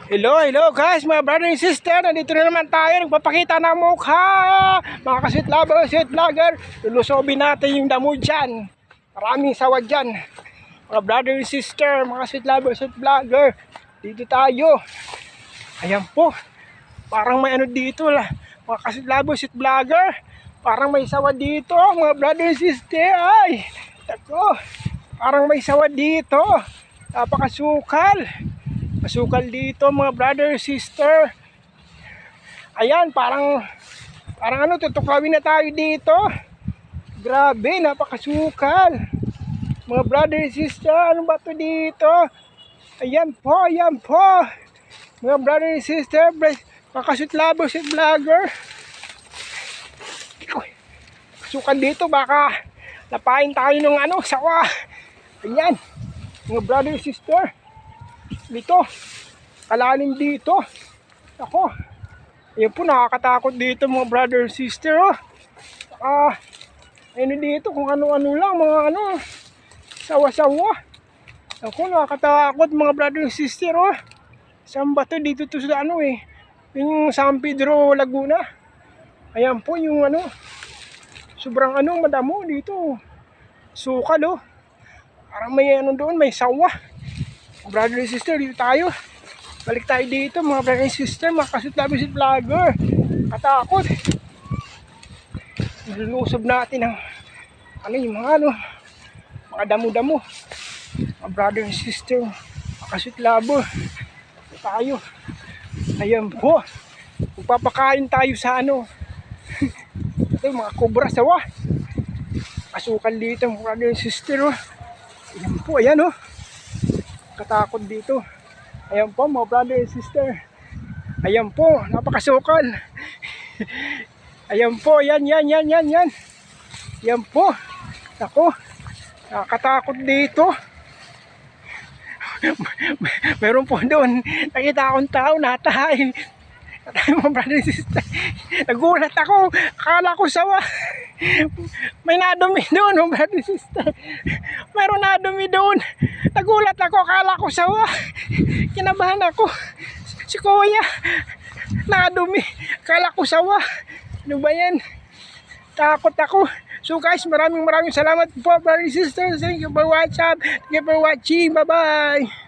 Hello guys, mga brother and sister. Nandito na naman tayo, nagpapakita ng mukha. Mga ka-sweet lover, sweet vlogger, lulusobin natin yung damo dyan. Maraming sawad dyan. Mga brother and sister, mga sweet lover, sweet vlogger, dito tayo. Ayan po, parang may ano dito lah. Mga ka-sweet lover, sweet vlogger, parang may sawad dito. Mga brother and sister, ay tako, parang may sawad dito. Napakasukal. Masukal dito mga brother, sister. Ayan, parang ano, tutuklawin na tayo dito. Grabe, napakasukal. Mga brother, sister, ano ba to dito? Ayan po. Mga brother, sister, makasweet lover, sweet vlogger. Sukal dito, baka lapain tayo ng ano, sawa. Ayan, mga brother, sister. Dito, kalalim dito. Ako, ayun po, nakakatakot dito mga brother sister. Ano dito, kung ano-ano lang, mga ano, sawa-sawa. Ako, nakakatakot mga brother sister. Saan ba to? Dito to sa ano yung San Pedro, Laguna. Ayan po yung ano, sobrang ano, madamo dito. Sukal parang may ano doon, may sawa. Brother and sister, dito tayo. Balik tayo dito mga brother and sister, mga ka-sweet lover, sweet vlogger. Katakot. Nilulusob natin ang ano yung mga damo-damo. Mga brother and sister, mga ka-sweet lover. Dito tayo. Ayan po. Magpapakain tayo sa ano. Ito mga cobra sawa. Kasukal dito mga brother and sister. Ayan po, ayan katakot dito. Ayan po mga brother and sister. Ayan po, napakasukal. Ayan po, yan. Ayan po. Ako, nakakatakot dito. Meron po doon, nakita akong tao natahay. Mga brother and sister, nagulat ako, akala ko sawa. May nadumi doon mga brother and sister. Mayroon nadumi doon. Nagulat ako, akala ko sawa. Kinabahan ako. Si kuya, nadumi, akala ko sawa. Ano ba yan? Takot ako. So guys, maraming salamat po brother and sister. Thank you for watching. Bye bye.